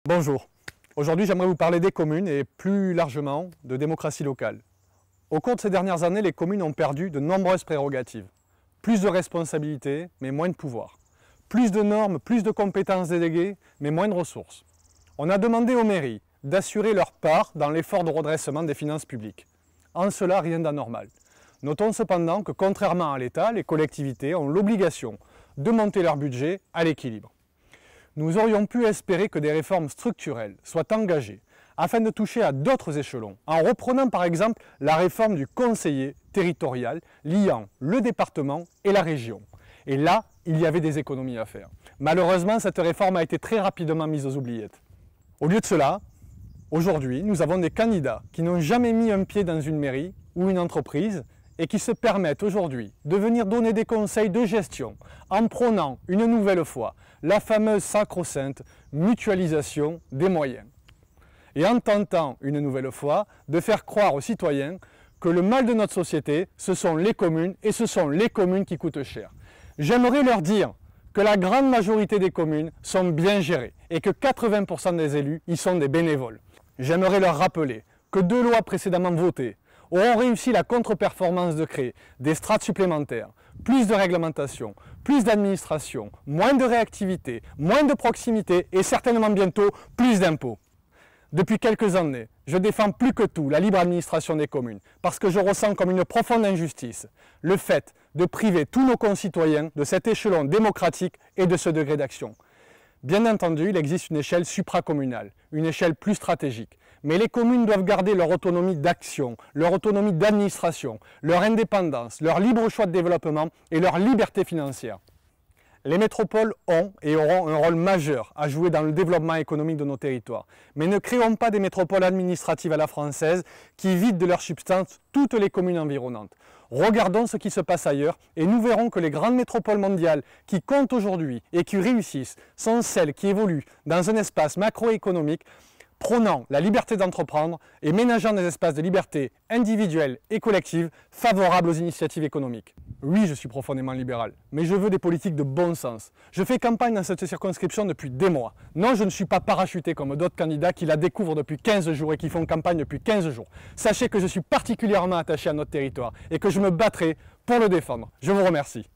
Bonjour, aujourd'hui j'aimerais vous parler des communes et plus largement de démocratie locale. Au cours de ces dernières années, les communes ont perdu de nombreuses prérogatives. Plus de responsabilités, mais moins de pouvoir. Plus de normes, plus de compétences déléguées, mais moins de ressources. On a demandé aux mairies d'assurer leur part dans l'effort de redressement des finances publiques. En cela, rien d'anormal. Notons cependant que contrairement à l'État, les collectivités ont l'obligation de monter leur budget à l'équilibre. Nous aurions pu espérer que des réformes structurelles soient engagées afin de toucher à d'autres échelons, en reprenant par exemple la réforme du conseiller territorial liant le département et la région. Et là, il y avait des économies à faire. Malheureusement, cette réforme a été très rapidement mise aux oubliettes. Au lieu de cela, aujourd'hui, nous avons des candidats qui n'ont jamais mis un pied dans une mairie ou une entreprise et qui se permettent aujourd'hui de venir donner des conseils de gestion en prônant une nouvelle fois la fameuse sacro-sainte mutualisation des moyens. Et en tentant une nouvelle fois de faire croire aux citoyens que le mal de notre société, ce sont les communes et ce sont les communes qui coûtent cher. J'aimerais leur dire que la grande majorité des communes sont bien gérées et que 80% des élus y sont des bénévoles. J'aimerais leur rappeler que 2 lois précédemment votées auront réussi la contre-performance de créer des strates supplémentaires, plus de réglementation, plus d'administration, moins de réactivité, moins de proximité et certainement bientôt plus d'impôts. Depuis quelques années, je défends plus que tout la libre administration des communes parce que je ressens comme une profonde injustice le fait de priver tous nos concitoyens de cet échelon démocratique et de ce degré d'action. Bien entendu, il existe une échelle supracommunale, une échelle plus stratégique. Mais les communes doivent garder leur autonomie d'action, leur autonomie d'administration, leur indépendance, leur libre choix de développement et leur liberté financière. Les métropoles ont et auront un rôle majeur à jouer dans le développement économique de nos territoires. Mais ne créons pas des métropoles administratives à la française qui vident de leur substance toutes les communes environnantes. Regardons ce qui se passe ailleurs et nous verrons que les grandes métropoles mondiales qui comptent aujourd'hui et qui réussissent sont celles qui évoluent dans un espace macroéconomique prônant la liberté d'entreprendre et ménageant des espaces de liberté individuelle et collective favorables aux initiatives économiques. Oui, je suis profondément libéral, mais je veux des politiques de bon sens. Je fais campagne dans cette circonscription depuis des mois. Non, je ne suis pas parachuté comme d'autres candidats qui la découvrent depuis 15 jours et qui font campagne depuis 15 jours. Sachez que je suis particulièrement attaché à notre territoire et que je me battrai pour le défendre. Je vous remercie.